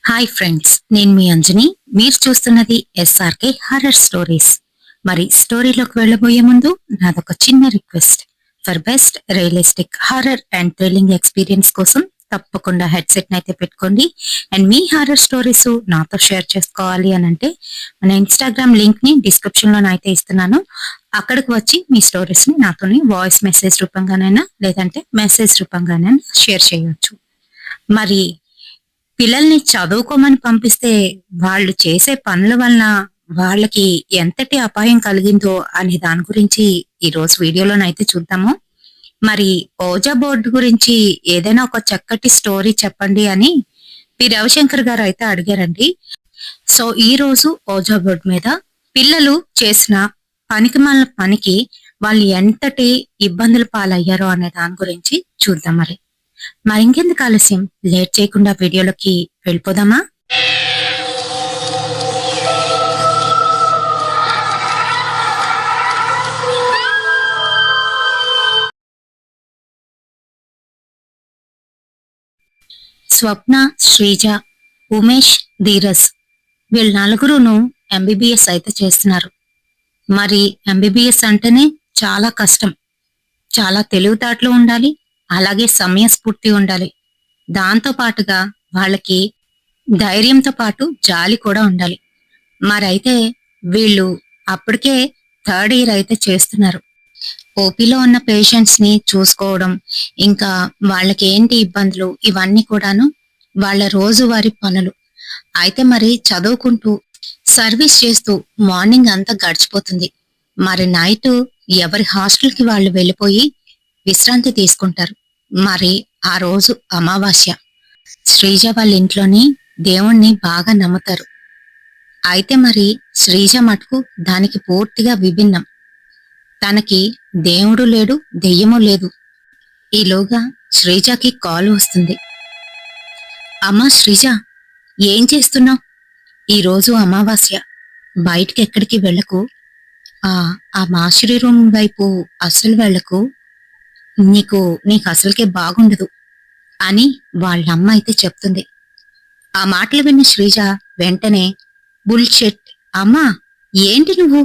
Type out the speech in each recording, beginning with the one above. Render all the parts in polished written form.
Hi friends, నేను మీ అంజని. మీరు చూస్తున్నది ఎస్ఆర్కే హర్రర్ స్టోరీస్. మరి స్టోరీలోకి వెళ్ళబోయే ముందు నాదొక చిన్న request. For best realistic horror and thrilling experience కోసం తప్పకుండా హెడ్సెట్ అయితే పెట్టుకోండి. అండ్ మీ హారర్ స్టోరీస్ నాతో షేర్ చేసుకోవాలి అని అంటే మన ఇన్స్టాగ్రామ్ లింక్ ని డిస్క్రిప్షన్ లో అయితే ఇస్తున్నాను. అక్కడికి వచ్చి మీ స్టోరీస్ ని నాతోని వాయిస్ మెసేజ్ రూపంగానైనా లేదంటే మెసేజ్ రూపంగానైనా షేర్ చేయవచ్చు. మరి పిల్లల్ని చదువుకోమని పంపిస్తే వాళ్ళు చేసే పనుల వలన వాళ్ళకి ఎంతటి అపాయం కలిగిందో అనే దాని గురించి ఈ రోజు వీడియోలోనైతే చూద్దాము. మరి ఓజా బోర్డు గురించి ఏదైనా ఒక చక్కటి స్టోరీ చెప్పండి అని పి రవిశంకర్ గారు అయితే అడిగారండి. సో ఈ రోజు ఓజా బోర్డు మీద పిల్లలు చేసిన పనికిమాలిన పనికి వాళ్ళు ఎంతటి ఇబ్బందులు పాలయ్యారో అనే దాని గురించి చూద్దాం. మరి ఇంకెందుకు ఆలస్యం, లేట్ చేయకుండా వీడియోలోకి వెళ్ళిపోదామా? స్వప్న, శ్రీజ, ఉమేష్, ధీరజ్ వీళ్ళ నలుగురును ఎంబీబీఎస్ అయితే చేస్తున్నారు. మరి ఎంబీబీఎస్ అంటేనే చాలా కష్టం. చాలా తెలివితేటలు ఉండాలి, అలాగే సమయస్ఫూర్తి ఉండాలి. దాంతో పాటుగా వాళ్ళకి ధైర్యంతో పాటు జాలి కూడా ఉండాలి. మరైతే వీళ్ళు అప్పటికే థర్డ్ ఇయర్ అయితే చేస్తున్నారు. ఓపీలో ఉన్న పేషెంట్స్ ని చూసుకోవడం, ఇంకా వాళ్ళకి ఏంటి ఇబ్బందులు, ఇవన్నీ కూడాను వాళ్ళ రోజువారీ పనులు. అయితే మరి చదువుకుంటూ సర్వీస్ చేస్తూ మార్నింగ్ అంతా గడిచిపోతుంది. మరి నైట్ ఎవరి హాస్టల్ కి వాళ్ళు వెళ్ళిపోయి విశ్రాంతి తీసుకుంటారు. మరి ఆ రోజు అమావాస్య. శ్రీజ వాళ్ళ ఇంట్లోని దేవుణ్ణి బాగా నమ్ముతారు. అయితే మరి శ్రీజ మటుకు దానికి పూర్తిగా విభిన్నం. తనకి దేవుడు లేడు, దెయ్యము లేదు. ఈలోగా శ్రీజకి కాల్ వస్తుంది. అమ్మా శ్రీజ, ఏం చేస్తున్నావు? ఈరోజు అమావాస్య, బయటికి ఎక్కడికి వెళ్ళకు. ఆ మాస్టరీ రూమ్ వైపు అస్సలు వెళ్ళకు, నీకు అసలుకే బాగుండదు అని వాళ్ళమ్మ అయితే చెప్తుంది. ఆ మాటలు విన్న శ్రీజ వెంటనే బుల్షెట్, అమ్మా ఏంటి నువ్వు?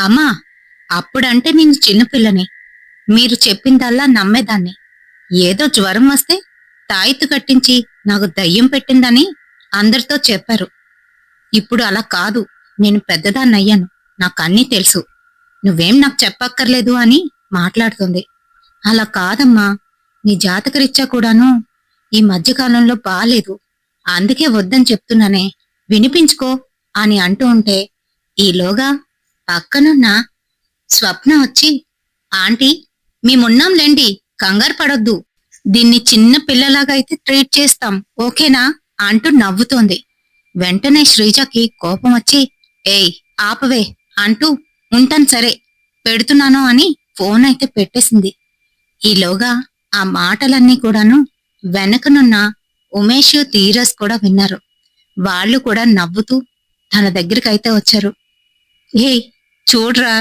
అమ్మా, అప్పుడంటే నేను చిన్నపిల్లని, మీరు చెప్పిందల్లా నమ్మేదాన్ని. ఏదో జ్వరం వస్తే తాయిత్తు కట్టించి నాకు దయ్యం పెట్టిందని అందరితో చెప్పారు. ఇప్పుడు అలా కాదు, నేను పెద్దదాన్నయ్యాను, నాకన్నీ తెలుసు, నువ్వేం నాకు చెప్పక్కర్లేదు అని మాట్లాడుతుంది. అలా కాదమ్మా, నీ జాతకరీత్యా కూడాను ఈ మధ్యకాలంలో బాలేదు, అందుకే వద్దని చెప్తున్నానే, వినిపించుకో అని అంటూ ఉంటే ఈలోగా పక్కనున్న స్వప్న వచ్చి, ఆంటీ మేమున్నాంలేండి, కంగారు పడొద్దు, దీన్ని చిన్న పిల్లలాగా అయితే ట్రీట్ చేస్తాం, ఓకేనా అంటూ నవ్వుతోంది. వెంటనే శ్రీజకి కోపం వచ్చి, ఏయ్ ఆపవే అంటూ, ఉంటాను సరే పెడుతున్నాను అని ఫోన్ అయితే పెట్టేసింది. ఈలోగా ఆ మాటలన్నీ కూడాను వెనకనున్న ఉమేష్, ధీరజ్ కూడా విన్నారు. వాళ్ళు కూడా నవ్వుతూ తన దగ్గరికైతే వచ్చారు. ఏయ్ చూడ్రా,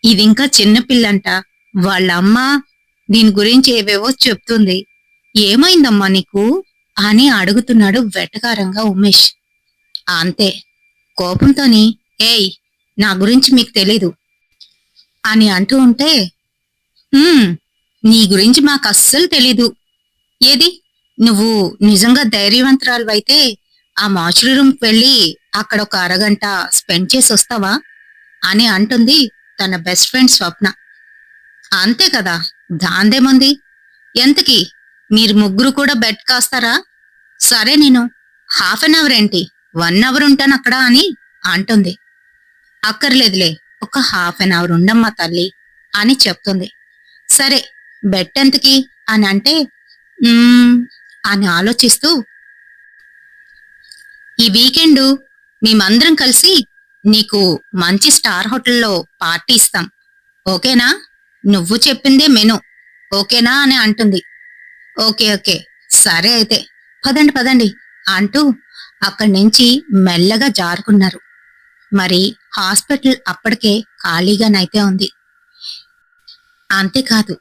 ఇది ఇంకా చిన్నపిల్లంట, వాళ్ళమ్మ దీని గురించి ఏవేవో చెప్తుంది, ఏమైందమ్మా నీకు అని అడుగుతున్నాడు వెటకారంగా ఉమేష్. అంతే కోపంతోని, ఏయ్ నా గురించి మీకు తెలీదు అని అంటూ ఉంటే, నీ గురించి మాకు అస్సలు తెలీదు. ఏది, నువ్వు నిజంగా ధైర్యవంతురాలువైతే ఆ మాచురీ రూమ్కి వెళ్ళి అక్కడ ఒక అరగంట స్పెండ్ చేసి వస్తావా అని అంటుంది తన బెస్ట్ ఫ్రెండ్ స్వప్న. అంతే కదా, దాందేముంది, ఎంతకి మీరు ముగ్గురు కూడా బెడ్ కాస్తారా? సరే నేను హాఫ్ అన్ అవర్ ఏంటి, 1 అవర్ ఉంటాను అక్కడ అని అంటుంది. అక్కర్లేదులే, ఒక హాఫ్ అన్ అవర్ ఉండమ్మా తల్లి అని చెప్తుంది. సరే బెడ్ ఎంతకి అని అంటే అని ఆలోచిస్తూ, ఈ వీకెండ్ మేమందరం కలిసి నీకు మంచి స్టార్ హోటల్లో పార్టీ ఇస్తాం, ఓకేనా? నువ్వు చెప్పిందే మెను, ఓకేనా అని అంటుంది. ఓకే ఓకే సరే అయితే పదండి పదండి అంటూ అక్కడి నుంచి మెల్లగా జారుకున్నారు. మరి హాస్పిటల్ అప్పటికే ఖాళీగానైతే ఉంది. అంతేకాదు,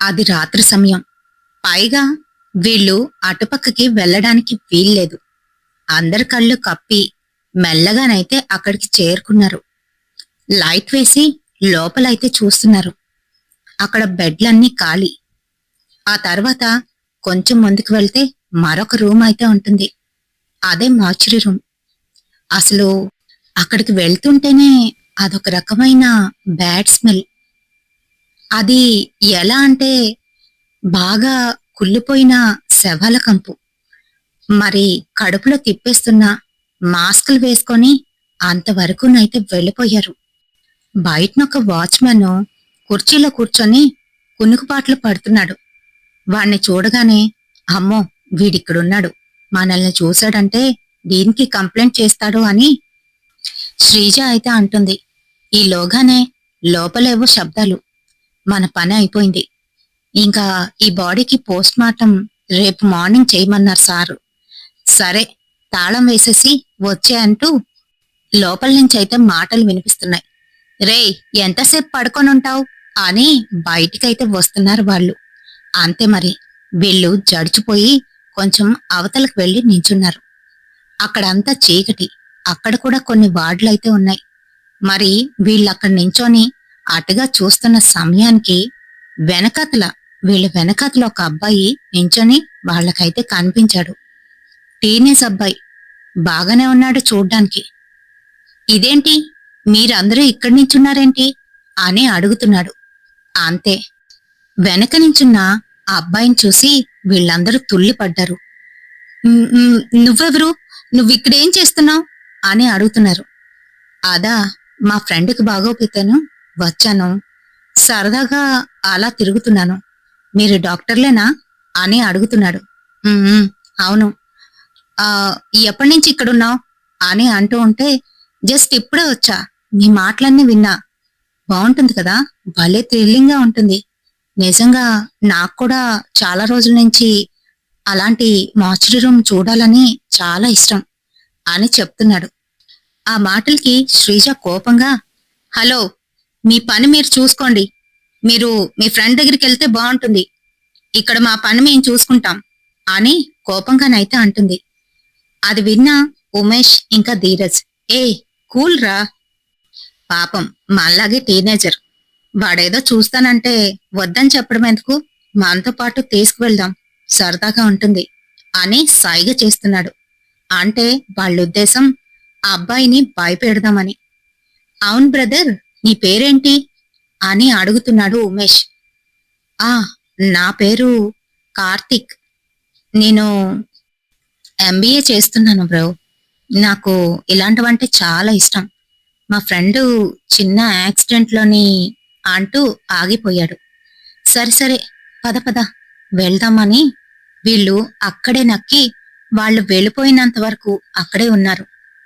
అది రాత్రి సమయం, పైగా వీళ్ళు అటుపక్కకి వెళ్ళడానికి వీల్లేదు. అందరి కళ్ళు కప్పి మెల్లగానైతే అక్కడికి చేరుకున్నారు. లైట్ వేసి లోపలైతే చూస్తున్నారు. అక్కడ బెడ్లన్నీ ఖాళీ. ఆ తర్వాత కొంచెం ముందుకు వెళ్తే మరొక రూమ్ అయితే ఉంటుంది. అదే మార్చురీ రూమ్. అసలు అక్కడికి వెళ్తుంటేనే అదొక రకమైన బ్యాడ్ స్మెల్. అది ఎలా అంటే బాగా కుళ్ళిపోయిన శవాల కంపు. మరి కడుపులో తిప్పేస్తున్న మాస్కులు వేసుకొని అంతవరకునైతే వెళ్ళిపోయారు. బయటనొక వాచ్మెన్ కుర్చీలో కూర్చొని కునుకుపాట్లు పడుతున్నాడు. వాణ్ణి చూడగానే అమ్మో వీడిక్కడున్నాడు, మనల్ని చూశాడంటే దీనికి కంప్లైంట్ చేస్తాడు అని శ్రీజ అయితే అంటుంది. ఈలోగానే లోపలేవో శబ్దాలు. మన పని అయిపోయింది. ఇంకా ఈ బాడీకి పోస్ట్ మార్టం రేపు మార్నింగ్ చేయమన్నారు సారు. సరే తాళం వేసేసి వచ్చే అంటూ లోపల నుంచి అయితే మాటలు వినిపిస్తున్నాయి. రేయ్ ఎంతసేపు పడుకొనుంటావు అని బయటికైతే వస్తున్నారు వాళ్ళు. అంతే మరి, వీళ్ళు జడిచిపోయి కొంచెం అవతలకు వెళ్లి నించున్నారు. అక్కడంతా చీకటి. అక్కడ కూడా కొన్ని వార్డులైతే ఉన్నాయి. మరి వీళ్ళక్కడ నించొని అటుగా చూస్తున్న సమయానికి వీళ్ళ వెనకతల ఒక అబ్బాయి నించొని వాళ్ళకైతే కనిపించాడు. టీనేజ్ అబ్బాయి. బాగానే ఉన్నాడు చూడ్డానికి. ఇదేంటి మీరందరూ ఇక్కడి నించున్నారేంటి అని అడుగుతున్నాడు. అంతే, వెనక నించున్న ఆ అబ్బాయిని చూసి వీళ్ళందరూ తుల్లిపడ్డారు. నువ్వెవరు? నువ్విక్కడేం చేస్తున్నావు అని అడుగుతున్నారు. అదా, మా ఫ్రెండ్కి బాగోపోతాను వచ్చాను, సరదాగా అలా తిరుగుతున్నాను. మీరు డాక్టర్లేనా అని అడుగుతున్నాడు. అవును. ఆ ఎప్పటి నుంచి ఇక్కడున్నావు అని అంటూ ఉంటే, జస్ట్ ఇప్పుడే వచ్చా, మీ మాటలన్నీ విన్నా. బాగుంటుంది కదా, భలే థ్రిల్లింగ్ గా ఉంటుంది. నిజంగా నాకు కూడా చాలా రోజుల నుంచి అలాంటి మార్చురీ రూమ్ చూడాలని చాలా ఇష్టం అని చెప్తున్నాడు. ఆ మాటలకి శ్రీజ కోపంగా, హలో, మీ పని మీరు చూసుకోండి. మీరు మీ ఫ్రెండ్ దగ్గరికి వెళ్తే బాగుంటుంది. ఇక్కడ మా పని మేము చూసుకుంటాం అని కోపంగానైతే అంటుంది. అది విన్న ఉమేష్ ఇంకా ధీరజ్, ఏ కూల్ రా, పాపం మళ్ళాగే టీనేజర్, వాడేదో చూస్తానంటే వద్దని చెప్పడం ఎందుకు, మనతో పాటు తీసుకువెళ్దాం, సరదాగా ఉంటుంది అని సైగ చేస్తున్నాడు. అంటే వాళ్ళ ఉద్దేశం ఆ అబ్బాయిని భయపెడదామని. అవును బ్రదర్, నీ పేరేంటి అని అడుగుతున్నాడు ఉమేష్. ఆ నా పేరు కార్తిక్. నేను ఎంబీఏ చేస్తున్నాను బ్రో. నాకు ఇలాంటివంటే చాలా ఇష్టం. మా ఫ్రెండ్ చిన్న యాక్సిడెంట్లోని అంటూ ఆగిపోయాడు. సరే సరే, పద పద వెళ్దామని వీళ్ళు అక్కడే నక్కి వాళ్ళు వెళ్ళిపోయినంత వరకు అక్కడే ఉన్నారు.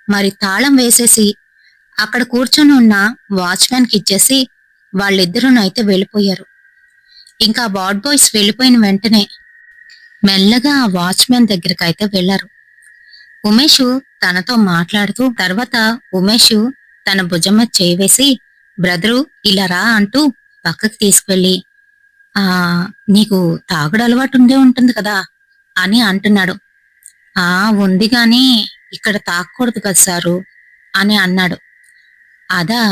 మరి తాళం వేసేసి అక్కడ కూర్చొని ఉన్న వాచ్మ్యాన్కి ఇచ్చేసి వాళ్ళిద్దరూనైతే వెళ్ళిపోయారు. ఇంకా వార్డ్ బాయ్స్ వెళ్ళిపోయిన వెంటనే మెల్లగా ఆ వాచ్మ్యాన్ దగ్గరకైతే వెళ్లారు. ఉమేష్ తనతో మాట్లాడుతూ, తర్వాత ఉమేష్ తన భుజం మీద చేయి వేసి, బ్రదరు ఇలా రా అంటూ పక్కకి తీసుకువెళ్ళి, ఆ నీకు తాగుడు అలవాటు ఉండే ఉంటుంది కదా అని అంటున్నాడు. ఆ ఉంది గాని ఇక్కడ తాగకూడదు కదా సారు అని అన్నాడు. అదా,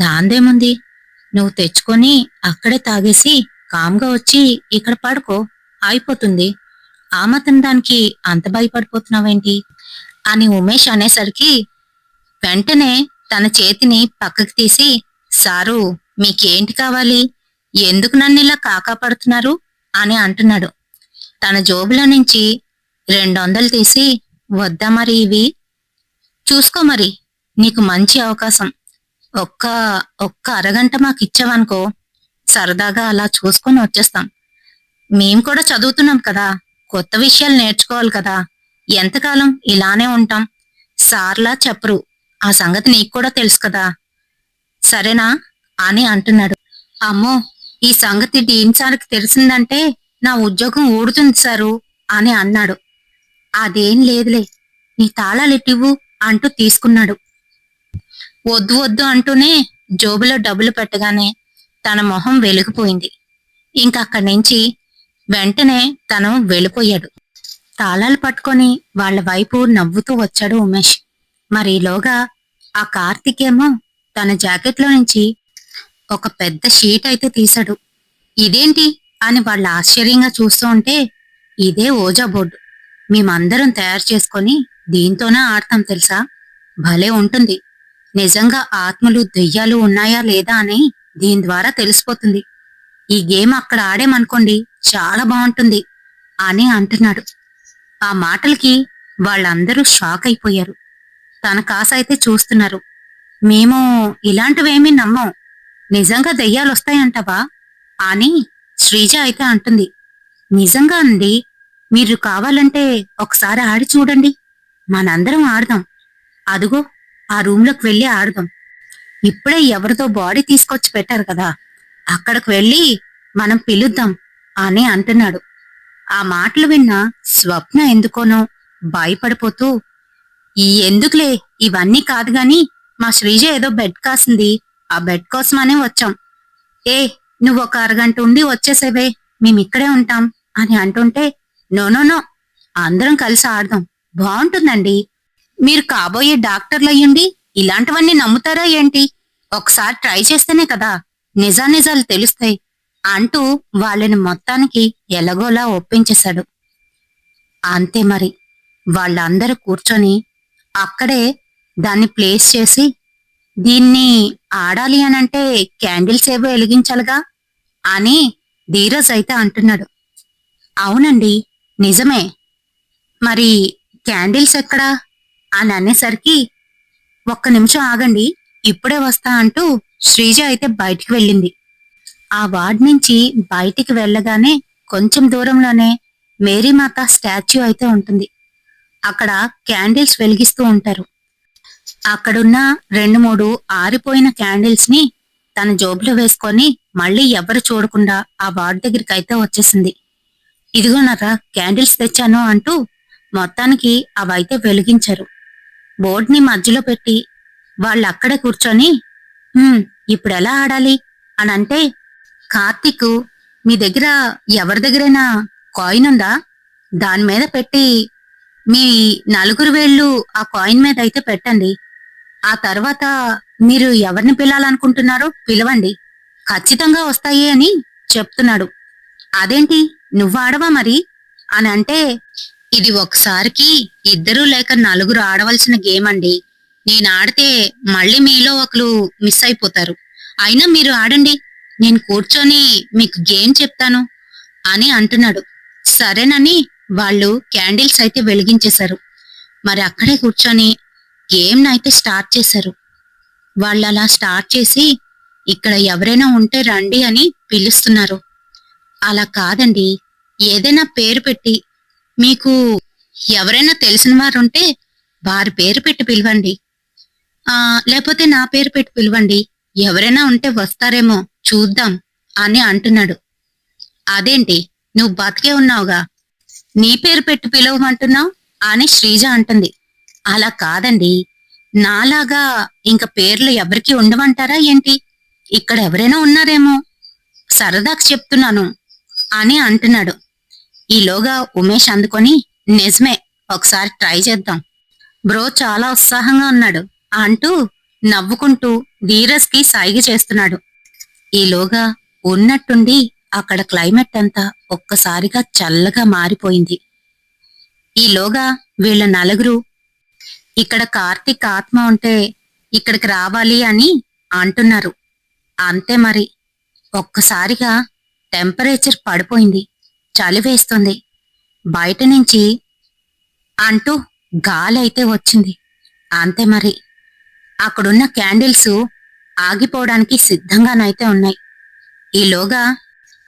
దాందేముంది, నువ్వు తెచ్చుకొని అక్కడే తాగేసి కామ్గా వచ్చి ఇక్కడ పడుకో, అయిపోతుంది. ఆ మాత్రం దానికి అంత భయపడిపోతున్నావేంటి అని ఉమేష్ అనేసరికి వెంటనే తన చేతిని పక్కకి తీసి, సారు మీకేంటి కావాలి, ఎందుకు నన్ను ఇలా కాకాపడుతున్నారు అని అంటున్నాడు. తన జోబులో నుంచి 200 తీసి, వద్దా మరి ఇవి చూసుకో, మరి నీకు మంచి అవకాశం, ఒక్క ఒక్క అరగంట మాకు ఇచ్చావనుకో, సరదాగా అలా చూసుకొని వచ్చేస్తాం. మేం కూడా చదువుతున్నాం కదా, కొత్త విషయాలు నేర్చుకోవాలి కదా, ఎంతకాలం ఇలానే ఉంటాం, సార్లా చెప్పరు, ఆ సంగతి నీకు కూడా తెలుసు కదా, సరేనా అని అంటున్నాడు. అమ్మో, ఈ సంగతి డీన్ సార్కి తెలిసిందంటే నా ఉద్యోగం ఊడుతుంది సారు అని అన్నాడు. అదేం లేదులే, నీ తాళాలెట్టివ్వు అంటూ తీసుకున్నాడు. వద్దు వద్దు అంటూనే జోబులో డబ్బులు పెట్టగానే తన మొహం వెలిగిపోయింది. ఇంకక్కడి నుంచి వెంటనే తను వెళ్ళిపోయాడు. తాళాలు పట్టుకొని వాళ్ళ వైపు నవ్వుతూ వచ్చాడు ఉమేష్. మరి ఈలోగా ఆ కార్తీక్ ఏమో తన జాకెట్లో నుంచి ఒక పెద్ద షీట్ అయితే తీశాడు. ఇదేంటి అని వాళ్ళు ఆశ్చర్యంగా చూస్తూ ఉంటే, ఇదే ఓజా బోర్డు. మేమందరం తయారు చేసుకొని దీంతోనే ఆడతాం తెలుసా. భలే ఉంటుంది. నిజంగా ఆత్మలు దెయ్యాలు ఉన్నాయా లేదా అని దీని ద్వారా తెలిసిపోతుంది. ఈ గేమ్ అక్కడ ఆడేమనుకోండి చాలా బాగుంటుంది అని అంటున్నాడు. ఆ మాటలకి వాళ్ళందరూ షాక్ అయిపోయారు. తన కాసైతే చూస్తున్నారు. మేము ఇలాంటివేమీ నమ్మం. నిజంగా దెయ్యాలొస్తాయంటవా అని శ్రీజ అయితే అంటుంది. నిజంగా అండి. మీరు కావాలంటే ఒకసారి ఆడి చూడండి. మనందరం ఆడదాం. అదుగో ఆ రూంలోకి వెళ్ళి ఆడదాం. ఇప్పుడే ఎవరితో బాడీ తీసుకొచ్చి పెట్టారు కదా, అక్కడికి వెళ్ళి మనం పిలుద్దాం అని అంటున్నాడు. ఆ మాటలు విన్న స్వప్న ఎందుకోనో భయపడిపోతూ, ఈ ఎందుకులే ఇవన్నీ కాదు గాని మా శ్రీజ ఏదో బెడ్ కాసింది, ఆ బెడ్ కోసమనే వచ్చాం. ఏ నువ్వు ఒక అరగంట ఉండి వచ్చేసేవే, మేమిక్కడే ఉంటాం అని అంటుంటే, నో నో నో, అందరం కలిసి ఆడదాం, బాగుంటుందండి. మీరు కాబోయే డాక్టర్లు అయ్యుండి ఇలాంటివన్నీ నమ్ముతారా ఏంటి? ఒకసారి ట్రై చేస్తేనే కదా నిజానిజాలు తెలుస్తాయి అంటూ వాళ్ళని మొత్తానికి ఎలాగోలా ఒప్పించేశాడు. అంతే మరి. వాళ్ళందరూ కూర్చొని అక్కడే దాన్ని ప్లేస్ చేసి, దీన్ని ఆడాలి అనంటే క్యాండిల్స్ ఏవో వెలిగించాలిగా అని ధీరజ్ అయితే అంటున్నాడు. అవునండి, నిజమే. మరి క్యాండిల్స్ ఎక్కడా అని అనేసరికి, ఒక్క నిమిషం ఆగండి, ఇప్పుడే వస్తా అంటూ శ్రీజ అయితే బయటికి వెళ్ళింది. ఆ వార్డ్ నుంచి బయటికి వెళ్ళగానే కొంచెం దూరంలోనే మేరీమాత స్టాచ్యూ అయితే ఉంటుంది. అక్కడ క్యాండిల్స్ వెలిగిస్తూ ఉంటారు. అక్కడున్న 2-3 ఆరిపోయిన క్యాండిల్స్ ని తన జోబులో వేసుకొని మళ్ళీ ఎవరు చూడకుండా ఆ వార్డ్ దగ్గరికి అయితే వచ్చేసింది. ఇదిగోనరా క్యాండిల్స్ తెచ్చాను అంటూ మొత్తానికి అవైతే వెలిగించారు. బోర్డుని మధ్యలో పెట్టి వాళ్ళక్కడే కూర్చొని, ఇప్పుడెలా ఆడాలి అని అంటే, కార్తీక్, మీ దగ్గర ఎవరి దగ్గరైనా కాయిన్ ఉందా? దాని మీద పెట్టి మీ 4 వేళ్ళు ఆ కాయిన్ మీద అయితే పెట్టండి. ఆ తర్వాత మీరు ఎవరిని పిలాలనుకుంటున్నారో పిలవండి, ఖచ్చితంగా వస్తాయి అని చెప్తున్నాడు. అదేంటి నువ్వాడవా మరి అని అంటే, ఇది ఒకసారికి 2 లేక 4 ఆడవలసిన గేమ్ అండి. నేను ఆడితే మళ్ళీ మీలో ఒకరు మిస్ అయిపోతారు. అయినా మీరు ఆడండి, నేను కూర్చొని మీకు గేమ్ చెప్తాను అని అంటున్నాడు. సరేనని వాళ్ళు క్యాండిల్స్ అయితే వెలిగించేశారు. మరి అక్కడే కూర్చొని గేమ్ అయితే స్టార్ట్ చేశారు. వాళ్ళు అలా స్టార్ట్ చేసి, ఇక్కడ ఎవరైనా ఉంటే రండి అని పిలుస్తున్నారు. అలా కాదండి, ఏదైనా పేరు పెట్టి, మీకు ఎవరైనా తెలిసిన వారుంటే వారి పేరు పెట్టి పిలవండి, లేకపోతే నా పేరు పెట్టి పిలవండి, ఎవరైనా ఉంటే వస్తారేమో చూద్దాం అని అంటున్నాడు. అదేంటి నువ్వు బతికే ఉన్నావుగా, నీ పేరు పెట్టి పిలవమంటున్నావు అని శ్రీజ అంటుంది. అలా కాదండి, నాలాగా ఇంక పేర్లు ఎవరికి ఉండవంటారా ఏంటి? ఇక్కడ ఎవరైనా ఉన్నారేమో, సరదాకి చెప్తున్నాను అని అంటున్నాడు. ఈలోగా ఉమేష్ అందుకొని, నిజమే, ఒకసారి ట్రై చేద్దాం. బ్రో చాలా ఉత్సాహంగా ఉన్నాడు అంటూ నవ్వుకుంటూ ధీరజ్ కి సైగ చేస్తున్నాడు. ఈలోగా ఉన్నట్టుండి అక్కడ క్లైమేట్ అంతా ఒక్కసారిగా చల్లగా మారిపోయింది. ఈలోగా వీళ్ళ 4 ఇక్కడ కార్తీక్ ఆత్మ ఉంటే ఇక్కడికి రావాలి అని అంటున్నారు. అంతే మరి. ఒక్కసారిగా టెంపరేచర్ పడిపోయింది, చలి వేస్తుంది. బయట నుంచి అంటూ గాలి అయితే వచ్చింది. అంతే మరి. అక్కడున్న క్యాండిల్స్ ఆగిపోవడానికి సిద్ధంగానైతే ఉన్నాయి. ఈలోగా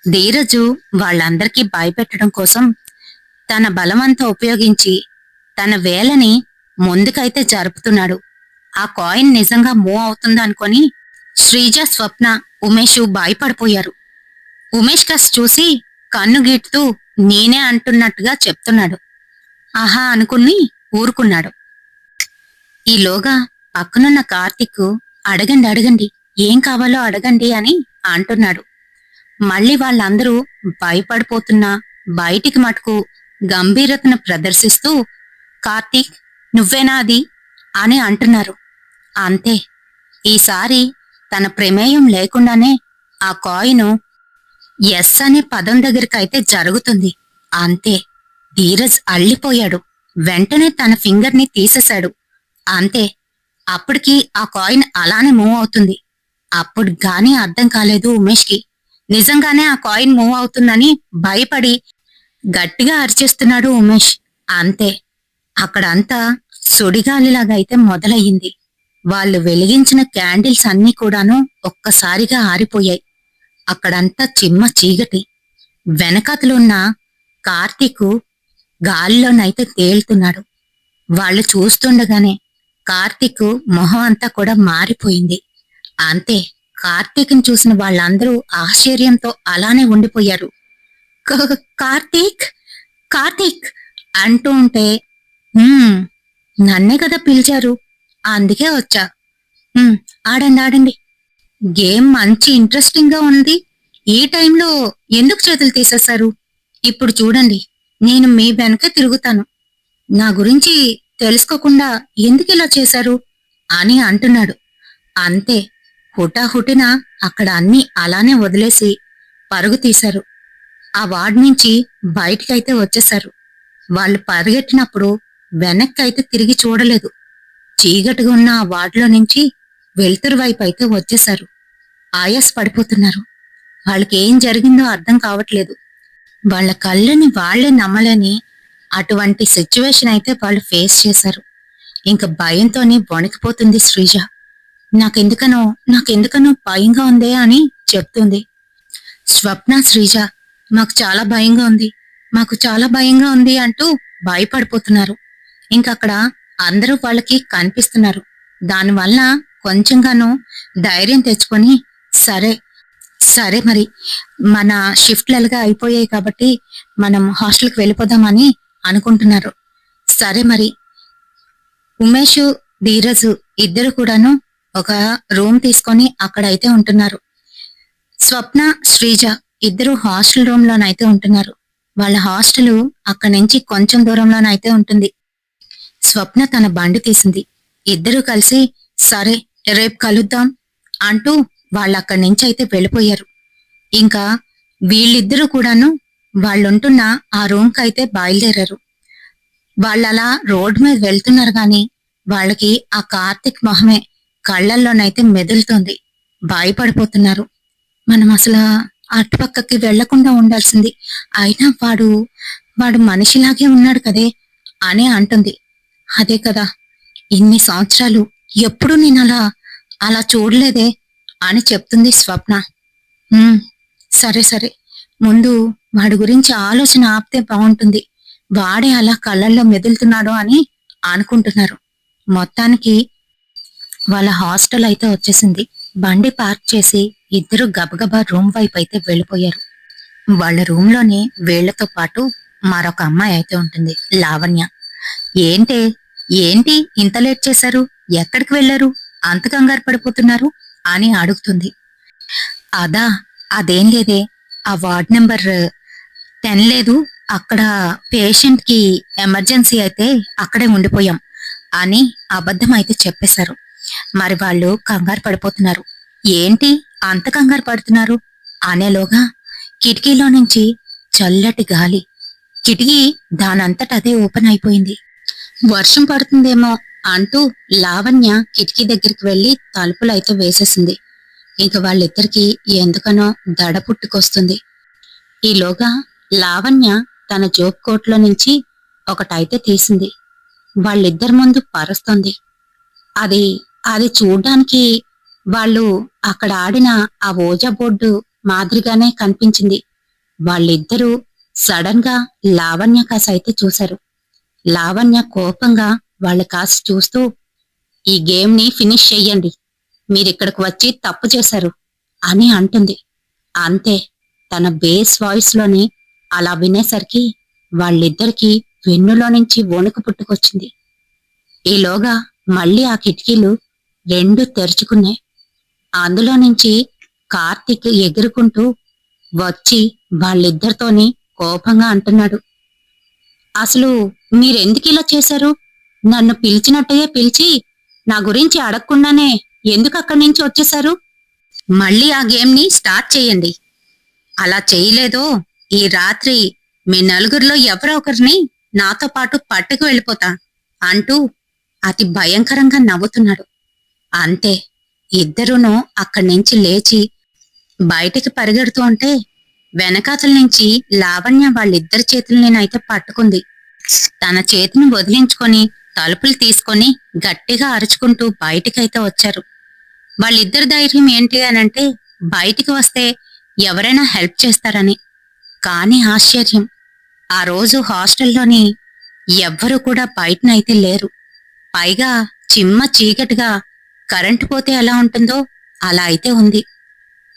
ధీరజు వాళ్ళందరికీ భయపెట్టడం కోసం తన బలమంతా ఉపయోగించి తన వేలని ముందుకైతే జరుపుతున్నాడు. ఆ కాయిన్ నిజంగా మూవ్ అవుతుందనుకొని శ్రీజ, స్వప్న, ఉమేష్ భయపడిపోయారు. ఉమేష్ కాస్త చూసి కన్ను గీటుతూ నేనే అంటున్నట్టుగా చెప్తున్నాడు. ఆహా అనుకుని ఊరుకున్నాడు. ఈలోగా పక్కనున్న కార్తీక్, అడగండి అడగండి, ఏం కావాలో అడగండి అని అంటున్నాడు. మళ్ళీ వాళ్ళందరూ భయపడిపోతున్నా బయటికి మటుకు గంభీరతను ప్రదర్శిస్తూ, కార్తీక్, నువ్వేనా అది అని అంటున్నారు. అంతే, ఈసారి తన ప్రమేయం లేకుండానే ఆ కాయిను ఎస్ అనే పదం దగ్గరికైతే జరుగుతుంది. అంతే, ధీరజ్ అల్లిపోయాడు. వెంటనే తన ఫింగర్ ని తీసేశాడు. అంతే, అప్పటికి ఆ కాయిన్ అలానే మూవ్ అవుతుంది. అప్పుడు గాని అర్థం కాలేదు ఉమేష్ కి. నిజంగానే ఆ కాయిన్ మూవ్ అవుతుందని భయపడి గట్టిగా అరిచేస్తున్నాడు ఉమేష్. అంతే, అక్కడంతా సుడిగాలిలాగా అయితే మొదలయ్యింది. వాళ్ళు వెలిగించిన క్యాండిల్స్ అన్నీ కూడాను ఒక్కసారిగా ఆరిపోయాయి. అక్కడంతా చిమ్మ చీకటి. వెనకతలున్న కార్తీకు గాలిలోనైతే తేలుతున్నాడు. వాళ్ళు చూస్తుండగానే కార్తీక్ మొహం అంతా కూడా మారిపోయింది. అంతే, కార్తీక్ని చూసిన వాళ్ళందరూ ఆశ్చర్యంతో అలానే ఉండిపోయారు. కార్తీక్, కార్తీక్ అంటూ ఉంటే, నన్నే కదా పిలిచారు, అందుకే వచ్చా. ఆడండి ఆడండి, గేమ్ మంచి ఇంట్రెస్టింగ్ గా ఉంది. ఈ టైంలో ఎందుకు చేతులు తీసేశారు? ఇప్పుడు చూడండి, నేను మీ వెనక తిరుగుతాను. నా గురించి తెలుసుకోకుండా ఎందుకు ఇలా చేశారు అని అంటున్నాడు. అంతే, హుటాహుటిన అక్కడ అన్నీ అలానే వదిలేసి పరుగు తీశారు. ఆ వార్డ్ నుంచి బయటికైతే వచ్చేశారు. వాళ్ళు పరిగెట్టినప్పుడు వెనక్కైతే తిరిగి చూడలేదు. చీకటిగా ఉన్న ఆ వార్డులో నుంచి వెలుతురు వైపు అయితే వచ్చేశారు. ఆయాస పడిపోతున్నారు. వాళ్ళకి ఏం జరిగిందో అర్థం కావట్లేదు. వాళ్ళ కళ్ళని వాళ్లే నమ్మలేని అటువంటి సిచ్యువేషన్ అయితే వాళ్ళు ఫేస్ చేశారు. ఇంక భయంతోనే వణికిపోతుంది శ్రీజ. నాకెందుకనో భయంగా ఉందే అని చెప్తుంది. స్వప్న, శ్రీజ, మాకు చాలా భయంగా ఉంది అంటూ భయపడిపోతున్నారు. ఇంకక్కడ అందరూ వాళ్ళకి కనిపిస్తున్నారు. దానివల్ల కొంచెంగానూ ధైర్యం తెచ్చుకొని, సరే సరే మరి మన షిఫ్ట్లుగా అయిపోయాయి కాబట్టి మనం హాస్టల్కి వెళ్ళిపోదామని అనుకుంటున్నారు. సరే మరి ఉమేష్, ధీరజ్ ఇద్దరు కూడాను ఒక రూమ్ తీసుకొని అక్కడైతే ఉంటున్నారు. స్వప్న, శ్రీజ ఇద్దరు హాస్టల్ రూమ్ లోనైతే ఉంటున్నారు. వాళ్ళ హాస్టల్ అక్కడి నుంచి కొంచెం దూరంలోనైతే ఉంటుంది. స్వప్న తన బండి తీసింది. ఇద్దరూ కలిసి సరే రేపు కలుద్దాం అంటూ వాళ్ళక్కడి నుంచి అయితే వెళ్ళిపోయారు. ఇంకా వీళ్ళిద్దరూ కూడాను వాళ్ళుంటున్న ఆ రూమ్ కైతే బయలుదేరారు. వాళ్ళలా రోడ్ మీద వెళ్తున్నారు గాని వాళ్ళకి ఆ కార్తిక్ మొహమే కళ్ళల్లోనైతే మెదులుతోంది. భయపడిపోతున్నారు. మనం అసలు అటుపక్కకి వెళ్లకుండా ఉండాల్సింది. అయినా వాడు మనిషిలాగే ఉన్నాడు కదే అని అంటుంది. అదే కదా, ఇన్ని సంవత్సరాలు ఎప్పుడు నేను అలా చూడలేదే అని చెప్తుంది స్వప్న. సరే సరే, ముందు వాడి గురించి ఆలోచన ఆపితే బాగుంటుంది. వాడే అలా కళ్ళల్లో మెదులుతున్నాడు అని అనుకుంటున్నారు. మొత్తానికి వాళ్ళ హాస్టల్ అయితే వచ్చేసింది. బండి పార్క్ చేసి ఇద్దరు గబగబా రూమ్ వైపు అయితే వెళ్ళిపోయారు. వాళ్ళ రూమ్ లోనే వీళ్లతో పాటు మరొక అమ్మాయి అయితే ఉంటుంది, లావణ్య. ఏంటి ఇంత లేట్ చేశారు? ఎక్కడికి వెళ్లారు? అంత కంగారు పడిపోతున్నారు అని అడుగుతుంది. అదేం లేదే, ఆ వార్డ్ నెంబర్ 10 లేదు, అక్కడ పేషెంట్ కి ఎమర్జెన్సీ అయితే అక్కడే ఉండిపోయాం అని అబద్ధం అయితే చెప్పేశారు. మరి వాళ్ళు కంగారు పడిపోతున్నారు. ఏంటి అంత కంగారు పడుతున్నారు అనేలోగా కిటికీలో నుంచి చల్లటి గాలి, కిటికీ దానంతట అదే ఓపెన్ అయిపోయింది. వర్షం పడుతుందేమో అంటూ లావణ్య కిటికీ దగ్గరికి వెళ్లి తలుపులు అయితే వేసేసింది. ఇక వాళ్ళిద్దరికి ఎందుకనో దడ పుట్టుకొస్తుంది. ఈలోగా లావణ్య తన జోబ్ కోట్లో నుంచి ఒకటైతే తీసింది. వాళ్ళిద్దరి ముందు పరుస్తుంది. అది చూడ్డానికి వాళ్ళు అక్కడ ఆడిన ఆ ఓజా బోర్డు మాదిరిగానే కనిపించింది. వాళ్ళిద్దరూ సడన్ గా లావణ్య కాసి అయితే చూశారు. లావణ్య కోపంగా వాళ్ళ కాసి చూస్తూ, ఈ గేమ్ ని ఫినిష్ చెయ్యండి, మీరిక్కడికి వచ్చి తప్పు చేశారు అని అంటుంది. అంతే, తన బేస్ వాయిస్ లోని అలా వినేసరికి వాళ్ళిద్దరికీ వెన్నులో నుంచి వణుకు పుట్టుకొచ్చింది. ఈలోగా మళ్ళీ ఆ కిటికీలు 2 తెరుచుకున్నాయి. అందులో నుంచి కార్తీక్ ఎగురుకుంటూ వచ్చి వాళ్ళిద్దరితోని కోపంగా అంటున్నాడు. అసలు మీరెందుకు ఇలా చేశారు? నన్ను పిలిచినట్టుగా పిలిచి నా గురించి అడగకుండానే ఎందుకు అక్కడి నుంచి వచ్చేశారు? మళ్ళీ ఆ గేమ్ని స్టార్ట్ చేయండి. అలా చేయలేదో ఈ రాత్రి మీ నలుగురిలో ఎవరో ఒకరిని నాతో పాటు పట్టుకు వెళ్ళిపోతా అంటూ అతి భయంకరంగా నవ్వుతున్నాడు. అంతే, ఇద్దరూనూ అక్కడి నుంచి లేచి బయటికి పరిగెడుతూ ఉంటే వెనకాతల నుంచి లావణ్య వాళ్ళిద్దరి చేతులనేనైతే పట్టుకుంది. తన చేతిని వదిలించుకొని తలుపులు తీసుకొని గట్టిగా అరుచుకుంటూ బయటికైతే వచ్చారు. వాళ్ళిద్దరి ధైర్యం ఏంటి అనంటే బయటికి వస్తే ఎవరైనా హెల్ప్ చేస్తారని. కాని ఆశ్చర్యం, ఆ రోజు హాస్టల్లోని ఎవ్వరూ కూడా బయటనైతే లేరు. పైగా చిమ్మ చీకటిగా కరెంటు పోతే ఎలా ఉంటుందో అలా అయితే ఉంది.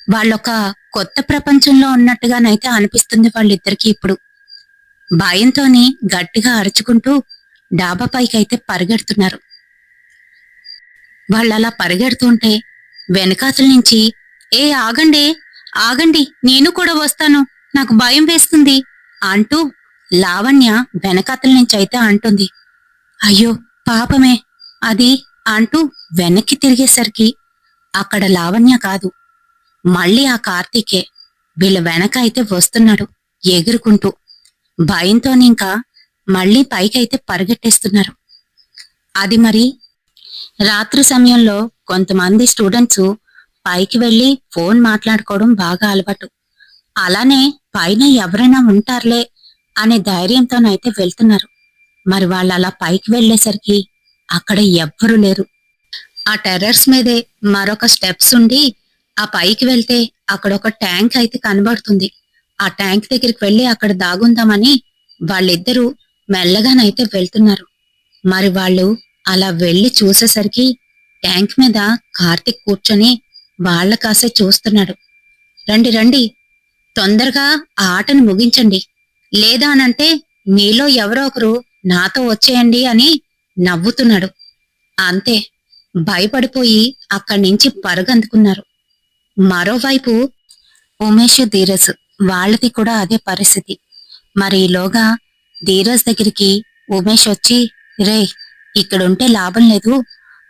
వాళ్ళొక కొత్త ప్రపంచంలో ఉన్నట్టుగానైతే అనిపిస్తుంది వాళ్ళిద్దరికీ ఇప్పుడు. భయంతోని గట్టిగా అరుచుకుంటూ డాబా పైకైతే పరిగెడుతున్నారు. వాళ్ళలా పరిగెడుతుంటే వెనకాతల నుంచి, ఏ ఆగండి, ఆగండి, నేను కూడా వస్తాను, నాకు భయం వేస్తుంది అంటూ లావణ్య వెనకాతల నుంచి అయితే అంటుంది. అయ్యో పాపమే అది అంటూ వెనక్కి తిరిగేసరికి అక్కడ లావణ్య కాదు, మళ్ళీ ఆ కార్తీకే వీళ్ళ వెనక అయితే వస్తున్నాడు ఎగురుకుంటూ. భయంతోనింకా మళ్ళీ పైకైతే పరిగెట్టేస్తున్నారు. అది మరి రాత్రి సమయంలో కొంతమంది స్టూడెంట్స్ పైకి వెళ్లి ఫోన్ మాట్లాడుకోవడం బాగా అలవాటు. అలానే పైన ఎవరైనా ఉంటారులే అనే ధైర్యంతోనైతే వెళ్తున్నారు. మరి వాళ్ళు అలా పైకి వెళ్లేసరికి అక్కడ ఎవ్వరూ లేరు. ఆ టెర్రస్ మీదే మరొక స్టెప్స్ ఉండి ఆ పైకి వెళ్తే అక్కడ ఒక ట్యాంక్ అయితే కనబడుతుంది. ఆ ట్యాంక్ దగ్గరికి వెళ్లి అక్కడ దాగుందామని వాళ్ళిద్దరూ మెల్లగానైతే వెళ్తున్నారు. మరి వాళ్ళు అలా వెళ్లి చూసేసరికి ట్యాంక్ మీద కార్తీక్ కూర్చొని వాళ్ళ కాసే చూస్తున్నాడు. రండి రండి, తొందరగా ఆ ఆటను ముగించండి, లేదా అనంటే మీలో ఎవరో ఒకరు నాతో వచ్చేయండి అని నవ్వుతున్నాడు. అంతే, భయపడిపోయి అక్కడి నుంచి పరుగందుకున్నారు. మరోవైపు ఉమేష్ ధీరజ్ వాళ్ళది కూడా అదే పరిస్థితి. మరి ఈలోగా ధీరజ్ దగ్గరికి ఉమేష్ వచ్చి, రే ఇక్కడుంటే లాభం లేదు,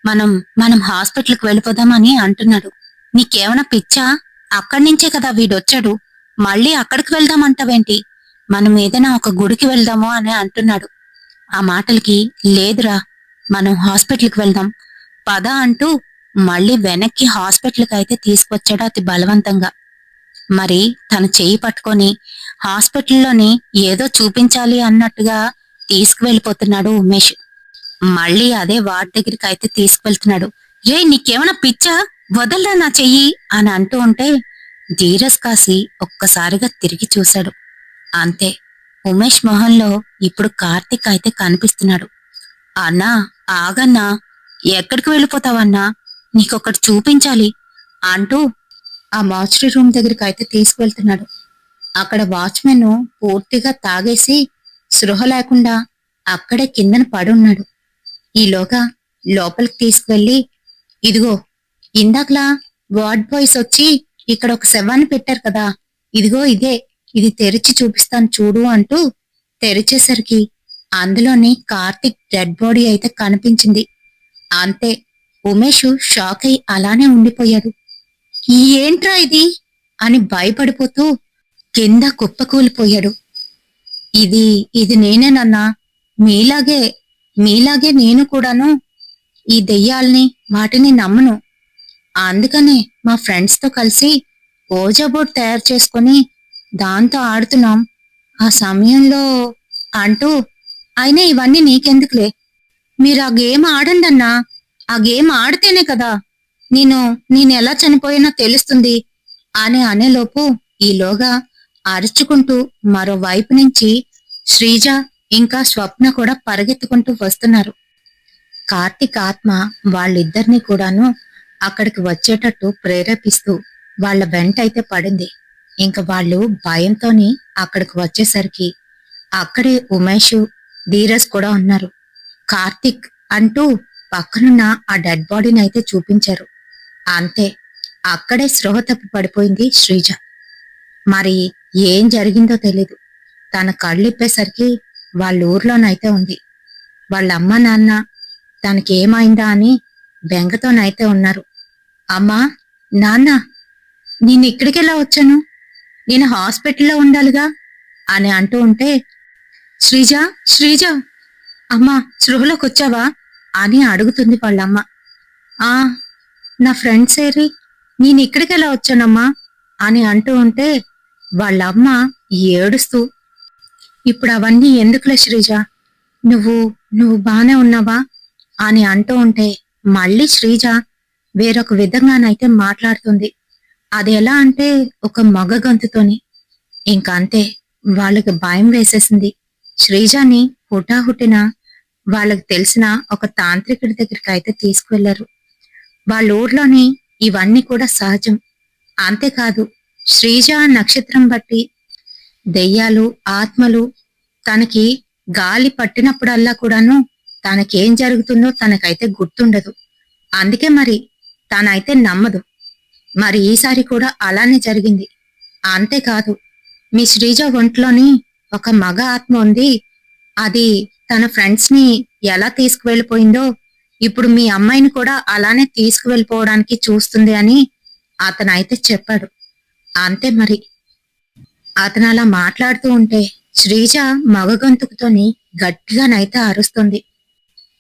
మనం మనం హాస్పిటల్కి వెళ్ళిపోదామని అంటున్నాడు. నీకేమైనా పిచ్చా? అక్కడి నుంచే కదా వీడొచ్చాడు, మళ్ళీ అక్కడికి వెళ్దామంటావేంటి? మనం ఏదైనా ఒక గుడికి వెళ్దామో అని అంటున్నాడు. ఆ మాటలకి, లేదురా మనం హాస్పిటల్కి వెళ్దాం పద అంటూ మళ్ళీ వెనక్కి హాస్పిటల్కి అయితే తీసుకొచ్చాడు అతి బలవంతంగా. మరి తన చెయ్యి పట్టుకొని హాస్పిటల్లోని ఏదో చూపించాలి అన్నట్టుగా తీసుకువెళ్ళిపోతున్నాడు ఉమేష్. మళ్ళీ అదే వార్డ్ దగ్గరికి అయితే తీసుకువెళ్తున్నాడు. ఏ నీకేమైనా పిచ్చా, వదలరా నా చెయ్యి అని అంటూ ఉంటే ధీరజ్ కాసి ఒక్కసారిగా తిరిగి చూశాడు. అంతే, ఉమేష్ మొహంలో ఇప్పుడు కార్తీక్ అయితే కనిపిస్తున్నాడు. అన్నా ఆగన్నా, ఎక్కడికి వెళ్ళిపోతావన్నా, నీకొకటి చూపించాలి అంటూ ఆ మార్చురీ రూమ్ దగ్గరికి అయితే తీసుకువెళ్తున్నాడు. అక్కడ వాచ్మెన్ పూర్తిగా తాగేసి స్పృహ లేకుండా అక్కడే కిందన పడున్నాడు. ఈలోగా లోపలికి తీసుకువెళ్లి, ఇదిగో ఇందాకలా వార్డ్ బాయ్స్ వచ్చి ఇక్కడ ఒక శవాన్ని పెట్టారు కదా, ఇదిగో ఇదే, ఇది తెరిచి చూపిస్తాను చూడు అంటూ తెరిచేసరికి అందులోని కార్తీక్ డెడ్ బాడీ అయితే కనిపించింది. అంతే, ఉమేష్ షాక్ అయి అలానే ఉండిపోయాడు. ఏంట్రా ఇది అని భయపడిపోతూ కింద కుప్పకూలిపోయాడు. ఇది ఇది నేనేనన్నా, మీలాగే మీలాగే నేను కూడాను ఈ దెయ్యాల్ని వాటిని నమ్మను, అందుకనే మా ఫ్రెండ్స్ తో కలిసి ఓజా బోర్డ్ తయారు చేసుకుని దాంతో ఆడుతున్నాం ఆ సమయంలో అంటూ, అయినా ఇవన్నీ నీకెందుకులే, మీరు ఆ గేమ్ ఆడండన్నా, ఆ గేమ్ ఆడితేనే కదా నేను నేను ఎలా చనిపోయినా తెలుస్తుంది అని అనేలోపు ఈలోగా అరుచుకుంటూ మరోవైపు నుంచి శ్రీజ ఇంకా స్వప్న కూడా పరిగెత్తుకుంటూ వస్తున్నారు. కార్తీక్ ఆత్మ వాళ్ళిద్దరినీ కూడాను అక్కడికి వచ్చేటట్టు ప్రేరేపిస్తూ వాళ్ళ వెంట అయితే పడింది. ఇంక వాళ్ళు భయంతోని అక్కడికి వచ్చేసరికి అక్కడే ఉమేష్ ధీరజ్ కూడా ఉన్నారు. కార్తీక్ అంటూ పక్కనున్న ఆ డెడ్ బాడీని అయితే చూపించారు. అంతే, అక్కడే స్పృహ తప్పి పడిపోయింది శ్రీజ. మరి ఏం జరిగిందో తెలీదు. తన కళ్ళిప్పేసరికి వాళ్ళ ఊర్లోనైతే ఉంది. వాళ్ళ అమ్మ నాన్న తనకి ఏమైందా అని బెంగతోనైతే ఉన్నారు. అమ్మా, నాన్న, నేను ఇక్కడికెలా వచ్చాను? నేను హాస్పిటల్లో ఉండాలిగా అని అంటూ ఉంటే, శ్రీజ, శ్రీజ, అమ్మా, స్పృహలోకి వచ్చావా అని అడుగుతుంది వాళ్ళమ్మ. ఆ, నా ఫ్రెండ్స్ ఏరి, నేను ఇక్కడికెలా వచ్చానమ్మా అని అంటూ ఉంటే వాళ్ళమ్మ ఏడుస్తూ, ఇప్పుడు అవన్నీ ఎందుకులే శ్రీజ, నువ్వు నువ్వు బానే ఉన్నావా అని అంటూ ఉంటే మళ్ళీ శ్రీజ వేరొక విధంగానైతే మాట్లాడుతుంది. అది ఎలా అంటే ఒక మగ గొంతుతోని. ఇంక అంతే, వాళ్ళకి భయం వేసేసింది. శ్రీజని హుటాహుటిన వాళ్ళకి తెలిసిన ఒక తాంత్రికుడి దగ్గరికి అయితే తీసుకువెళ్లారు. వాళ్ళ ఊర్లోని ఇవన్నీ కూడా సహజం. అంతేకాదు, శ్రీజ నక్షత్రం బట్టి దెయ్యాలు, ఆత్మలు తనకి గాలి పట్టినప్పుడల్లా కూడాను తనకేం జరుగుతుందో తనకైతే గుర్తుండదు. అందుకే మరి తనైతే నమ్మదు. మరి ఈసారి కూడా అలానే జరిగింది. అంతేకాదు, మీ శ్రీజ ఒంట్లోని ఒక మగ ఆత్మ ఉంది. అది తన ఫ్రెండ్స్ ని ఎలా తీసుకువెళ్ళిపోయిందో ఇప్పుడు మీ అమ్మాయిని కూడా అలానే తీసుకువెళ్ళిపోవడానికి చూస్తుంది అని అతనైతే చెప్పాడు. అంతే మరి. అతను అలా మాట్లాడుతూ ఉంటే శ్రీజ మగ గొంతుకుతోని గట్టిగానైతే అరుస్తుంది.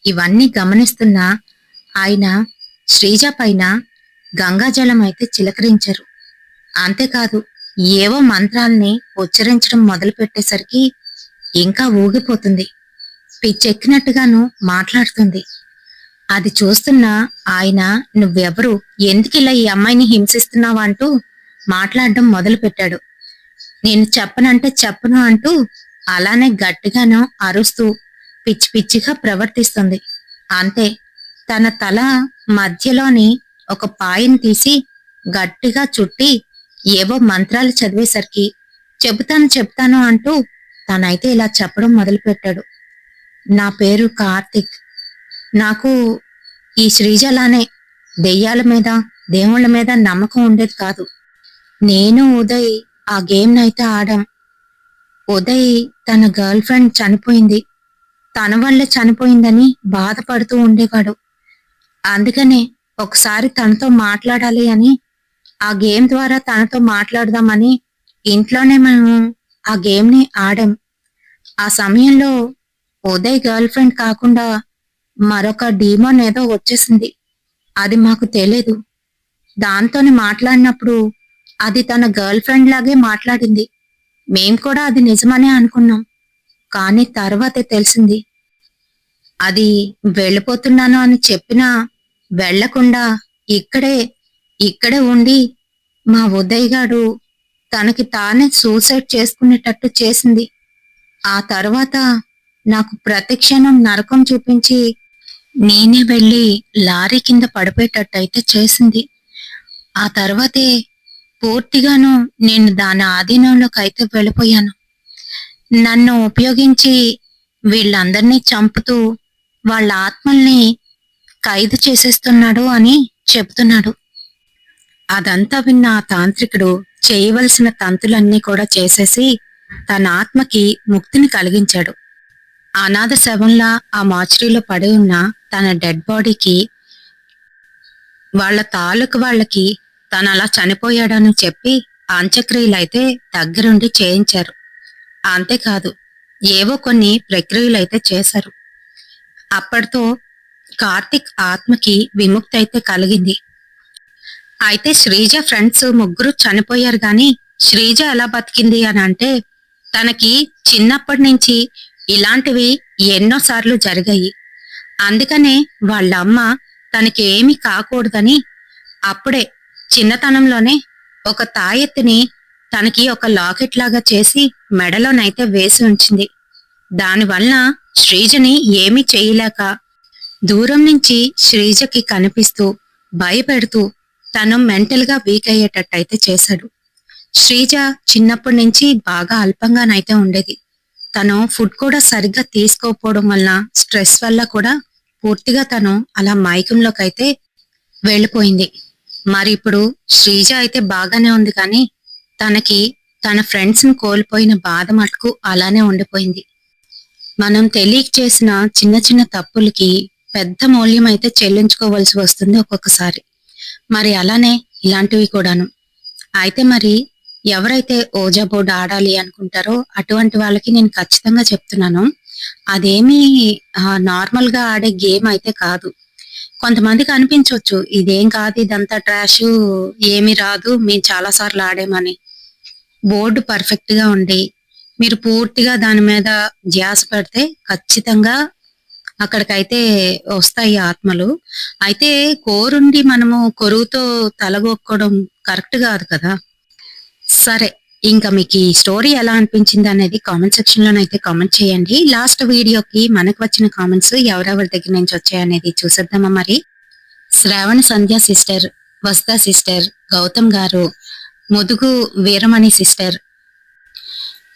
ఇవన్నీ గమనిస్తున్న ఆయన శ్రీజ పైన గంగాజలం అయితే చిలకరించారు. అంతేకాదు, ఏవో మంత్రాల్ని ఉచ్చరించడం మొదలు పెట్టేసరికి ఇంకా ఊగిపోతుంది. పిచ్చెక్కినట్టుగాను మాట్లాడుతుంది. అది చూస్తున్న ఆయన, నువ్వెవరు, ఎందుకిలా ఈ అమ్మాయిని హింసిస్తున్నావా అంటూ మాట్లాడడం మొదలు పెట్టాడు. నేను చెప్పనంటే చెప్పను అంటూ అలానే గట్టిగాను అరుస్తూ పిచ్చి పిచ్చిగా ప్రవర్తిస్తుంది. అంతే, తన తల మధ్యలోని ఒక పాయను తీసి గట్టిగా చుట్టి ఏవో మంత్రాలు చదివేసరికి చెబుతాను చెప్తాను అంటూ తనైతే ఇలా చెప్పడం మొదలుపెట్టాడు. నా పేరు కార్తిక్. నాకు ఈ శ్రీజలానే దెయ్యాల మీద, దేవుళ్ళ మీద నమ్మకం ఉండేది కాదు. నేను ఉదయ్ ఆ గేమ్ నైతే ఆడాం. ఉదయ్ తన గర్ల్ ఫ్రెండ్ చనిపోయింది, తన వల్లే చనిపోయిందని బాధపడుతూ ఉండేవాడు. అందుకనే ఒకసారి తనతో మాట్లాడాలి అని ఆ గేమ్ ద్వారా తనతో మాట్లాడదామని ఇంట్లోనే మేము ఆ గేమ్ ని ఆడాం. ఆ సమయంలో ఉదయ్ గర్ల్ ఫ్రెండ్ కాకుండా మరొక డీమోన్ ఏదో వచ్చేసింది. అది మాకు తెలీదు. దాంతోని మాట్లాడినప్పుడు అది తన గర్ల్ ఫ్రెండ్ లాగే మాట్లాడింది. మేం కూడా అది నిజమనే అనుకున్నాం. కానీ తర్వాతే తెలిసింది అది వెళ్ళిపోతున్నాను అని చెప్పినా వెళ్లకుండా ఇక్కడే ఇక్కడే ఉండి మా ఉదయ్ గాడు తనకి తానే సూసైడ్ చేసుకునేటట్టు చేసింది. ఆ తర్వాత నాకు ప్రతి క్షణం నరకం చూపించి నేనే వెళ్ళి లారీ కింద పడిపోయేటట్టయితే చేసింది. ఆ తర్వాతే పూర్తిగాను నేను దాని ఆధీనంలోకి అయితే వెళ్ళిపోయాను. నన్ను ఉపయోగించి వీళ్ళందరినీ చంపుతూ వాళ్ళ ఆత్మల్ని ఖైదు చేసేస్తున్నాడు అని చెబుతున్నాడు. అదంతా విన్న ఆ తాంత్రికుడు చేయవలసిన తంతులన్నీ కూడా చేసేసి తన ఆత్మకి ముక్తిని కలిగించాడు. అనాథ శవంలా ఆ మార్చురీలో పడి ఉన్న తన డెడ్ బాడీకి వాళ్ళ తాలూకు వాళ్ళకి తను అలా చనిపోయాడని చెప్పి అంత్యక్రియలైతే దగ్గరుండి చేయించారు. అంతేకాదు, ఏవో కొన్ని ప్రక్రియలైతే చేశారు. అప్పటితో కార్తిక్ ఆత్మకి విముక్తి అయితే కలిగింది. అయితే శ్రీజ ఫ్రెండ్స్ ముగ్గురు చనిపోయారు గాని శ్రీజ ఎలా బతికింది అని అంటే, తనకి చిన్నప్పటి నుంచి ఇలాంటివి ఎన్నోసార్లు జరిగాయి. అందుకనే వాళ్ళ అమ్మ తనకి ఏమీ కాకూడదని అప్పుడే చిన్నతనంలోనే ఒక తాయెత్తుని తనకి ఒక లాకెట్ లాగా చేసి మెడలోనైతే వేసి ఉంచింది. దానివల్ల శ్రీజని ఏమీ చేయలేక దూరం నుంచి శ్రీజకి కనిపిస్తూ భయపెడుతూ తను మెంటల్ గా వీక్ అయ్యేటట్టయితే చేశాడు. శ్రీజ చిన్నప్పటి నుంచి బాగా అల్పంగానైతే ఉండేది. తను ఫుడ్ కూడా సరిగ్గా తీసుకోకపోవడం వల్ల, స్ట్రెస్ వల్ల కూడా పూర్తిగా తను అలా మైకంలోకి అయితే వెళ్ళిపోయింది. మరి ఇప్పుడు శ్రీజ అయితే బాగానే ఉంది కానీ తనకి తన ఫ్రెండ్స్ ను కోల్పోయిన బాధ మటుకు అలానే ఉండిపోయింది. మనం తెలియక చేసిన చిన్న చిన్న తప్పులకి పెద్ద మూల్యం అయితే చెల్లించుకోవాల్సి వస్తుంది ఒక్కొక్కసారి. మరి అలానే ఇలాంటివి కూడాను. అయితే మరి ఎవరైతే ఓజా బోర్డ్ ఆడాలి అనుకుంటారో అటువంటి వాళ్ళకి నేను ఖచ్చితంగా చెప్తున్నాను. అదేమీ నార్మల్‌గా ఆడే గేమ్ అయితే కాదు. కొంతమందికి అనిపించొచ్చు ఇదేం కాదు, ఇదంతా ట్రాషు, ఏమి రాదు, మేము చాలా సార్లు ఆడామని. బోర్డ్ పర్ఫెక్ట్‌గా ఉండి, మీరు పూర్తిగా దాని మీద ధ్యాస పెడితే ఖచ్చితంగా అక్కడికైతే వస్తాయి ఆత్మలు. అయితే కోరుండి మనము కొరువుతో తలగొక్కోవడం కరెక్ట్ గాదు కదా! సరే. ఇంకా మీకీ స్టోరీ ఎలా అనిపించిందనేది కామెంట్ సెక్షన్‌లోనైతే కామెంట్ చేయండి. లాస్ట్ వీడియోకి మనకు వచ్చిన కామెంట్స్ ఎవరెవరి దగ్గర నుంచి వచ్చాయనేది చూసేద్దామా మరి? శ్రావణ సంధ్య సిస్టర్, వసుధ సిస్టర్, గౌతమ్ గారు, ముదుగు వీరమణి సిస్టర్,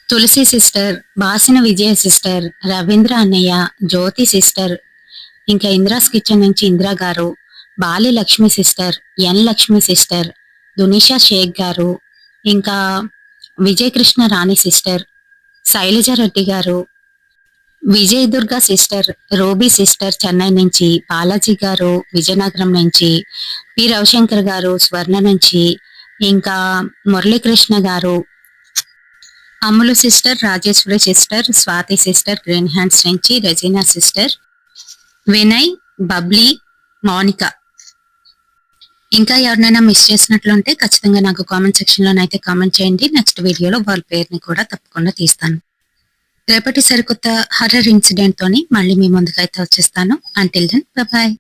తులసి సిస్టర్, బాసిన విజయ సిస్టర్, రవీంద్ర అన్నయ్య, జ్యోతి సిస్టర్, ఇంకా ఇంద్రాస్ కిచెన్ నుంచి ఇందిరా గారు, బాలి లక్ష్మి సిస్టర్, ఎన్ లక్ష్మి సిస్టర్, దునిషా షేక్ గారు, ఇంకా విజయ్ కృష్ణ రాణి సిస్టర్, శైలజ రెడ్డి గారు, విజయ్ దుర్గ సిస్టర్, రోబీ సిస్టర్ చెన్నై నుంచి, బాలాజీ గారు విజయనగరం నుంచి, పి రవిశంకర్ గారు స్వర్ణ నుంచి, ఇంకా మురళీకృష్ణ గారు, Ammulu sister, Rajeshwari sister, Swathi sister green hands నుంచి, Regina sister, Vinay, Bubbly, Mounika. ఇంకా ఎవరినైనా మిస్ చేసినట్లుంటే ఖచ్చితంగా నాకు కామెంట్ సెక్షన్ లోనైతే కామెంట్ చేయండి. నెక్స్ట్ వీడియోలో వాళ్ళ పేరుని కూడా తప్పకుండా తీస్తాను. రేపటి సరికొత్త హర్రర్ ఇన్సిడెంట్ తోని మళ్ళీ మీ ముందుకైతే వచ్చేస్తాను. Until then bye.